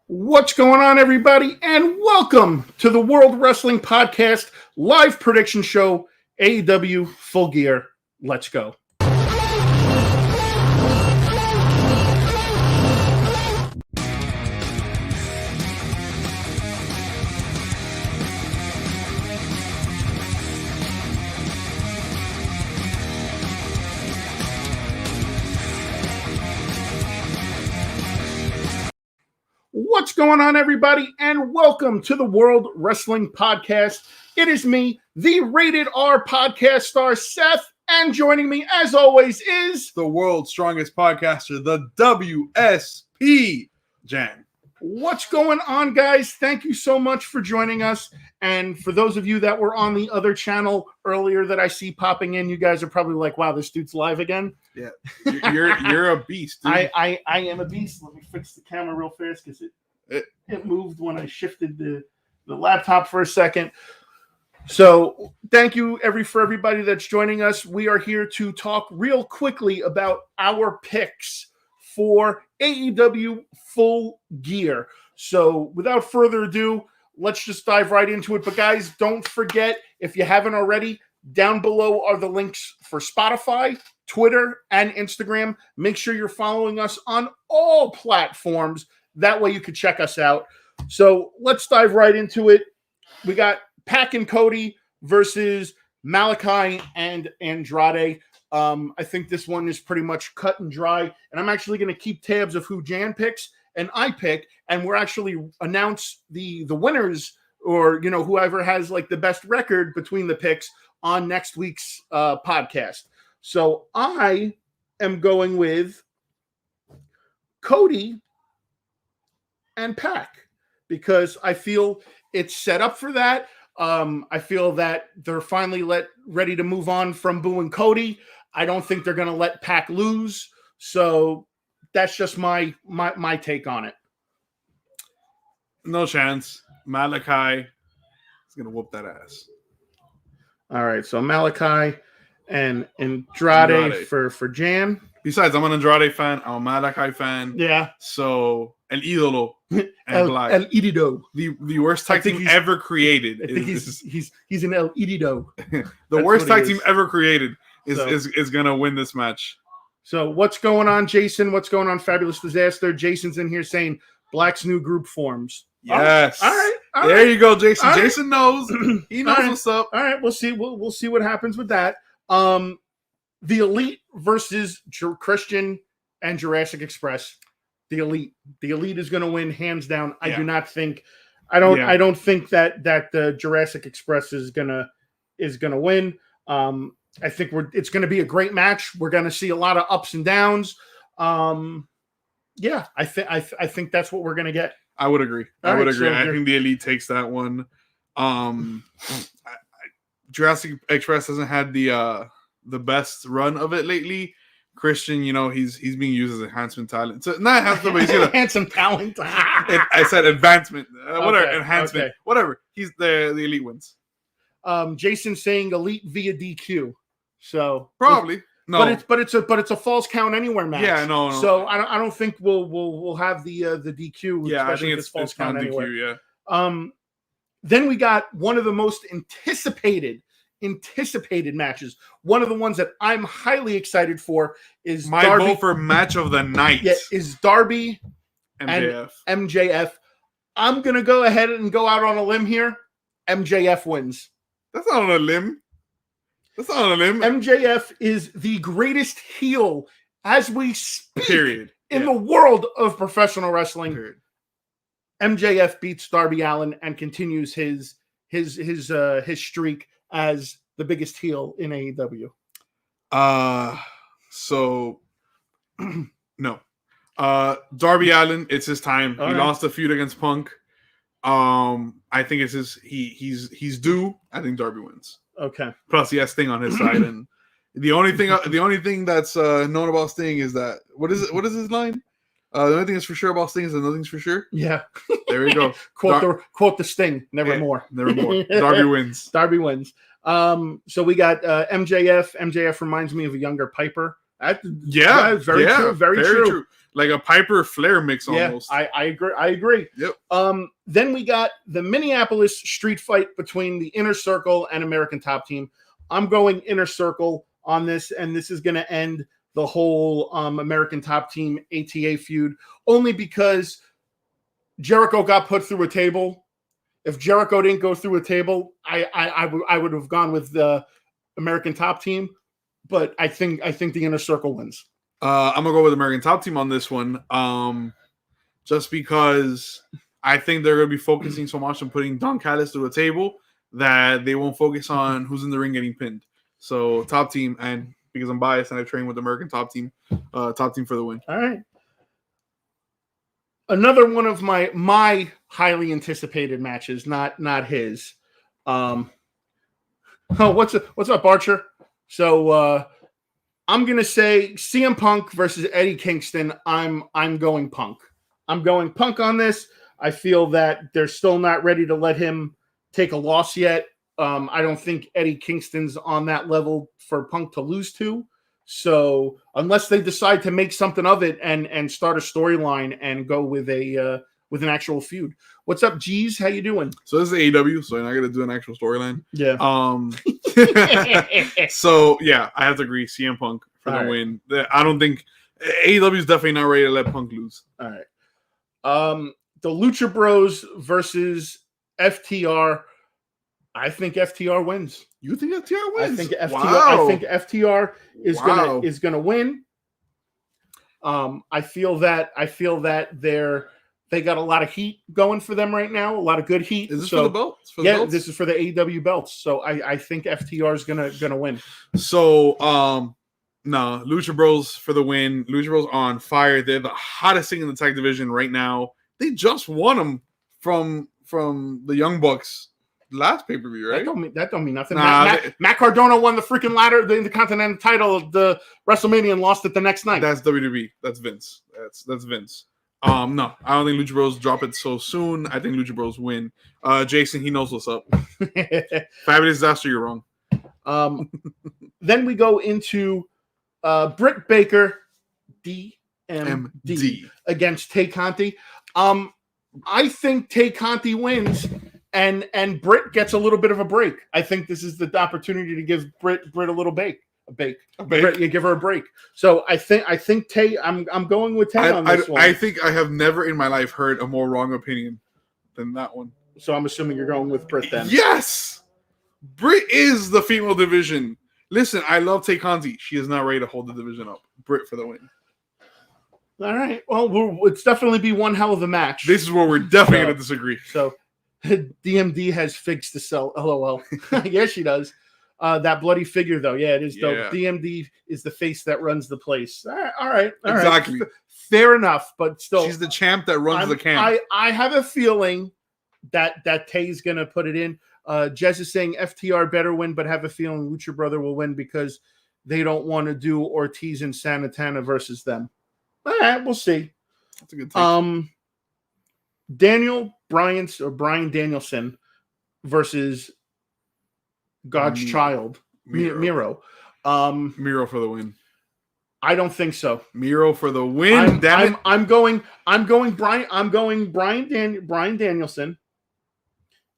What's going on, everybody? And welcome to the World Wrestling Podcast live prediction show, AEW Full Gear. Let's go. What's going on, everybody, and welcome to the World Wrestling Podcast. It is me, the Rated R podcast star, Seth, and joining me, as always, is the world's strongest podcaster, the WSP, Jan. What's going on, guys? Thank you so much for joining us. And for those of you that were on the other channel earlier that I see popping in, you guys are probably like, wow, this dude's live again. Yeah, you're a beast, dude. I am a beast. Let me fix the camera real fast because it moved when I shifted the laptop for a second. So thank you for everybody that's joining us. We are here to talk real quickly about our picks for AEW Full Gear. So without further ado, let's just dive right into it. But guys, don't forget, if you haven't already, down below are the links for Spotify, Twitter, and Instagram. Make sure you're following us on all platforms. That way you can check us out. So let's dive right into it. We got Pac and Cody versus Malachi and Andrade. I think this one is pretty much cut and dry. And I'm actually going to keep tabs of who Jan picks and I pick. And we're actually announce the winners, or, you know, whoever has like the best record between the picks on next week's podcast. So I am going with Cody and Pac because I feel it's set up for that. I feel that they're finally ready to move on from Boo and Cody. I don't think they're going to let Pac lose. So that's just my take on it. No chance. Malachi is going to whoop that ass. All right, so Malachi and Andrade. for Jan. Besides, I'm an Andrade fan. I'm a Malachi fan. Yeah. So, El Ídolo. El Ídolo. The worst tag team ever created. I think he's an El Ídolo. The worst tag team ever created is going to win this match. So what's going on, Jason? What's going on, Fabulous Disaster? Jason's in here saying Black's new group forms. Yes. All right. There you go, Jason. Jason knows. He knows what's up. All right. We'll see. We'll see what happens with that. The Elite versus Christian and Jurassic Express. The Elite is going to win hands down. I do not think. I don't think that the Jurassic Express is gonna win. I think it's going to be a great match. We're going to see a lot of ups and downs. Yeah, I think that's what we're going to get. I would agree. I think the Elite takes that one. Jurassic Express hasn't had the best run of it lately. Christian, you know, he's being used as enhancement talent. So not enhancement, but he's handsome talent. I said advancement. Whatever, enhancement. Okay. Whatever. He's the Elite wins. Jason saying Elite via DQ. So probably. No, but it's a false count anywhere match. Yeah, no. So I don't think we'll have the DQ. Yeah, I think it's false count anywhere. DQ, yeah. Then we got one of the most anticipated matches. One of the ones that I'm highly excited for is my Darby. Vote for match of the night. Yeah, is Darby MJF. And MJF. I'm gonna go ahead and go out on a limb here. MJF wins. That's not on a limb. MJF is the greatest heel as we speak. Period. In the world of professional wrestling. Period. MJF beats Darby Allin and continues his streak as the biggest heel in AEW. So no. Darby Allin, it's his time. He lost a feud against Punk. I think it's he's due. I think Darby wins. Okay. Plus he has Sting on his side, and the only thing that's known about Sting is that what is his line? The only thing that's for sure about Sting is that nothing's for sure. Yeah. There you go. quote the Sting. Nevermore. Darby wins. Darby wins. So we got MJF. MJF reminds me of a younger Piper. Very true. Very true. Like a Piper Flair mix almost. I agree. Yep. Then we got the Minneapolis street fight between the Inner Circle and American Top Team. I'm going Inner Circle on this, and this is going to end the whole American Top Team ATA feud, only because Jericho got put through a table. If Jericho didn't go through a table, I would have gone with the American Top Team, but I think the Inner Circle wins. I'm gonna go with American Top Team on this one, just because I think they're gonna be focusing so much on putting Don Callis through a table that they won't focus on who's in the ring getting pinned. So Top Team, and because I'm biased and I train with American Top Team for the win. All right. Another one of my highly anticipated matches, not his. What's up, Archer? So I'm gonna say CM Punk versus Eddie Kingston. I'm going Punk. I'm going Punk on this. I feel that they're still not ready to let him take a loss yet. I don't think Eddie Kingston's on that level for Punk to lose to. So unless they decide to make something of it and start a storyline and go with an actual feud. What's up, G's? How you doing? So this is AEW, so you're not gonna do an actual storyline. Yeah. So yeah, I have to agree. CM Punk for the win. I don't think AEW is definitely not ready to let Punk lose. All right. The Lucha Bros versus FTR. I think FTR wins. You think FTR wins? I think FTR is gonna win. I feel that they got a lot of heat going for them right now. A lot of good heat. Is this for the belts? Belts? This is for the AEW belts. So I think FTR is gonna win. So no, Lucha Bros for the win. Lucha Bros on fire. They're the hottest thing in the tag division right now. They just won them from the Young Bucks last pay-per-view, right? That don't mean nothing. Matt Cardona won the freaking ladder, the Intercontinental title of the WrestleMania, and lost it the next night. That's WWE. That's Vince. That's Vince. No, I don't think Lucha Bros drop it so soon. I think Lucha Bros win. Jason, he knows what's up. Fabulous Disaster, you're wrong. Then we go into Britt Baker, DMD, against Tay Conti. I think Tay Conti wins, and Britt gets a little bit of a break. I think this is the opportunity to give Britt a little bake. Britt, you give her a break. So I think Tay. I'm going with Tay on this one. I think I have never in my life heard a more wrong opinion than that one. So I'm assuming you're going with Britt then. Yes, Britt is the female division. Listen, I love Tay Conti. She is not ready to hold the division up. Britt for the win. All right. Well, it's definitely be one hell of a match. This is where we're definitely going to disagree. So DMD has figs to sell. LOL. Yeah, she does. That bloody figure, though. Yeah, it is dope. Yeah. DMD is the face that runs the place. All right. Exactly. Fair enough, but still. She's the champ that runs the camp. I have a feeling that Tay's going to put it in. Jez is saying FTR better win, but have a feeling Lucha Brother will win because they don't want to do Ortiz and Santana versus them. All right, we'll see. That's a good take. Brian Danielson versus God's Child, Miro. Miro for the win. I don't think so. Miro for the win. I'm going Brian Danielson,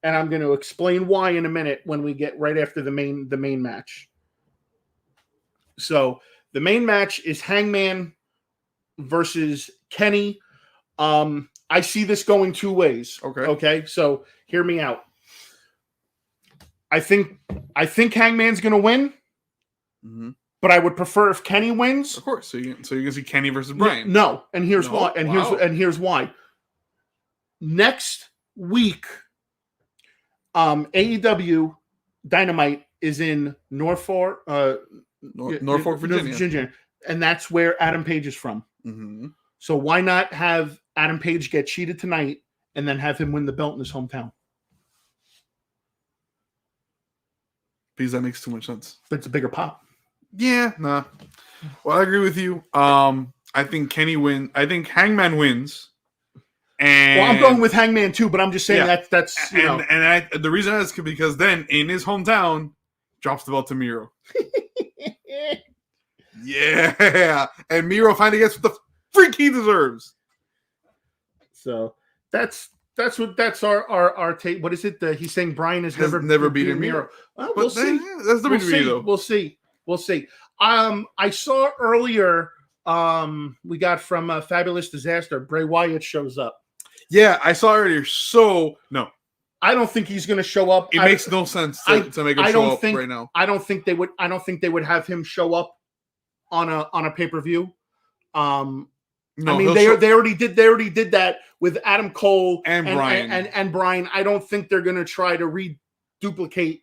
and I'm going to explain why in a minute when we get right after the main match. So the main match is Hangman versus Kenny. I see this going two ways. Okay. So hear me out. I think Hangman's going to win, but I would prefer if Kenny wins. Of course. So you can see Kenny versus Bryan. No, and here's why. Here's why. Next week, AEW Dynamite is in Norfolk, Virginia, and that's where Adam Page is from. Mm-hmm. So why not have Adam Page get cheated tonight and then have him win the belt in his hometown? Because that makes too much sense. But it's a bigger pop. Yeah, nah. Well, I agree with you. I think Kenny wins. I think Hangman wins. And I'm going with Hangman too, but I'm just saying that's the reason is because then in his hometown drops the belt to Miro. Yeah, and Miro finally gets what the freak he deserves. So that's our take. What is it? He's saying Brian has never beaten Miro. Well, we'll see. That's the WWE though. We'll see. I saw earlier. We got from Fabulous Disaster. Bray Wyatt shows up. Yeah, I saw earlier. So no, I don't think he's going to show up. It makes no sense to make him show up right now. I don't think they would have him show up on a pay-per-view. No, I mean they already did that with Adam Cole and Brian and Brian. I don't think they're going to try to reduplicate.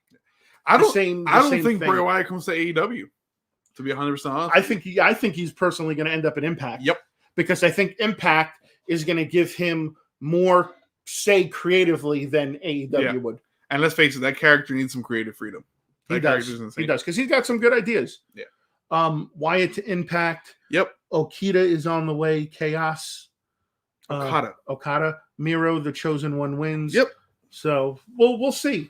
I don't thing. think Bray Wyatt comes to AEW. To be 100% honest, I think he's personally going to end up at Impact. Yep, because I think Impact is going to give him more say creatively than AEW would. And let's face it, that character needs some creative freedom. He does because he's got some good ideas. Yeah. Wyatt to Impact. Yep. Okita is on the way. Chaos. Okada. Miro, the chosen one, wins. Yep. So we'll see.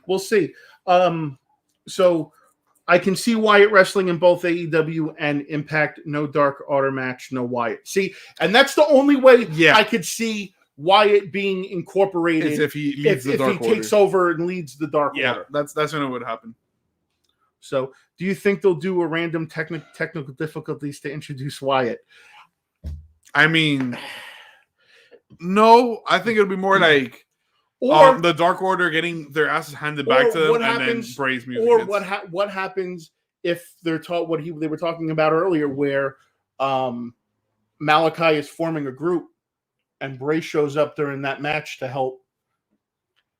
So I can see Wyatt wrestling in both AEW and Impact. No Dark Order match, no Wyatt. See, and that's the only way I could see Wyatt being incorporated is if he leads the Dark Order. Takes over and leads the Dark Order. That's when it would happen. So, do you think they'll do a random technical difficulties to introduce Wyatt? I mean, no. I think it'll be more like the Dark Order getting their asses handed back to them, and then Bray's music. Or what happens if they're taught what they were talking about earlier, where Malachi is forming a group, and Bray shows up during that match to help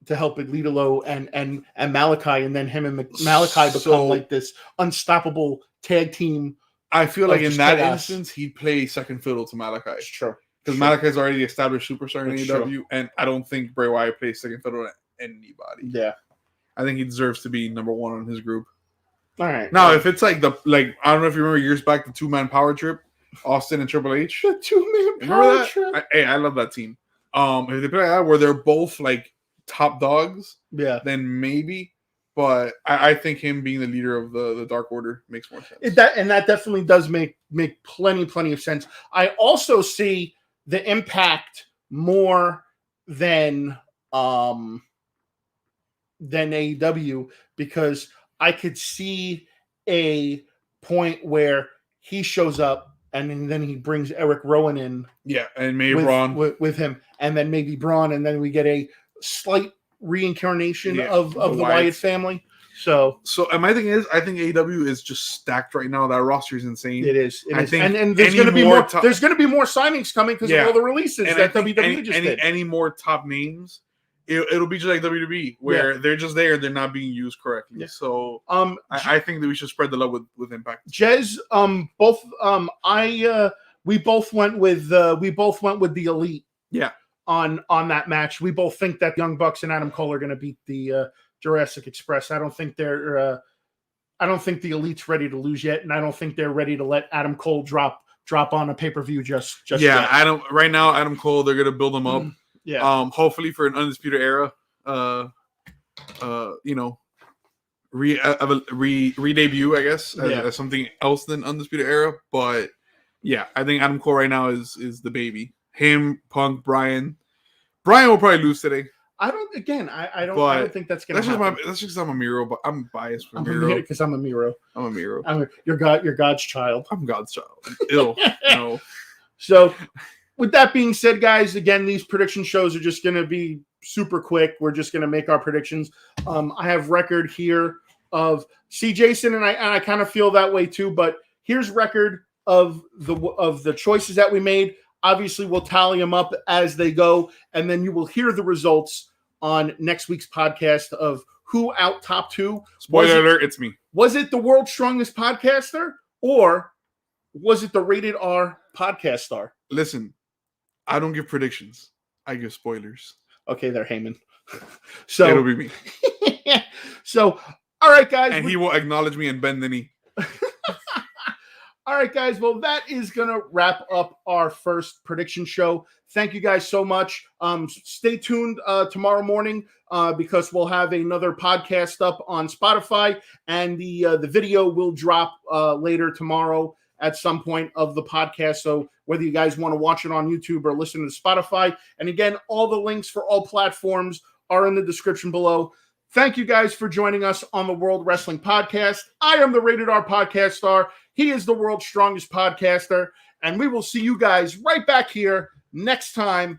Idolo and Malachi, and then him and Malachi become like this unstoppable tag team. I feel like in that instance, he'd play second fiddle to Malachi. It's true. Because Malachi's already established superstar in AEW, and I don't think Bray Wyatt plays second fiddle to anybody. Yeah. I think he deserves to be number one on his group. All right. Now, if it's like I don't know if you remember years back, the 2-man power trip, Austin and Triple H. The 2-man power trip. I love that team. If they play like that where they're both like top dogs, then maybe. But I think him being the leader of the Dark Order makes more sense. That definitely does make plenty of sense. I also see the Impact more than AEW, because I could see a point where he shows up and then he brings Eric Rowan in. Yeah, and maybe Braun with him, and then maybe Braun, and then we get a slight reincarnation of the Wyatt family. So my thing is, I think AEW is just stacked right now. That roster is insane. It is. I think and there's going to be more. There's going to be more signings coming because of all the releases that WWE just did. Any more top names, it'll be just like WWE, where they're just there and they're not being used correctly. Yeah. So I think that we should spread the love with Impact. Jez, we both went with the Elite. Yeah. On that match, we both think that Young Bucks and Adam Cole are going to beat the Jurassic Express. I don't think the Elite's ready to lose yet, and I don't think they're ready to let Adam Cole drop on a pay-per-view just yet. Right now, Adam Cole, they're going to build him up. Yeah. Hopefully for an Undisputed Era, re-debut, I guess, as something else than Undisputed Era. But yeah, I think Adam Cole right now is the baby. Him, Punk, Brian will probably lose today. I don't think that's gonna happen. That's just I'm a Miro, but I'm biased for Miro because I'm a Miro. I'm a Miro. You're God's child. I'm God's child. Ill. No. So, with that being said, guys, again, these prediction shows are just going to be super quick. We're just going to make our predictions. I have record here of Jason, and I kind of feel that way too. But here's record of the choices that we made. Obviously, we'll tally them up as they go, and then you will hear the results on next week's podcast of who out top two. Spoiler alert, it's me. Was it the world's strongest podcaster, or was it the Rated R podcast star? Listen, I don't give predictions. I give spoilers. Okay, they're Heyman. So it'll be me. So, all right, guys. And he will acknowledge me and bend the knee. All right, guys. Well, that is going to wrap up our first prediction show. Thank you guys so much. Stay tuned tomorrow morning because we'll have another podcast up on Spotify, and the video will drop later tomorrow at some point of the podcast. So whether you guys want to watch it on YouTube or listen to Spotify, and again, all the links for all platforms are in the description below. Thank you guys for joining us on the World Wrestling Podcast. I am the Rated R Podcast Star. He is the world's strongest podcaster. And we will see you guys right back here next time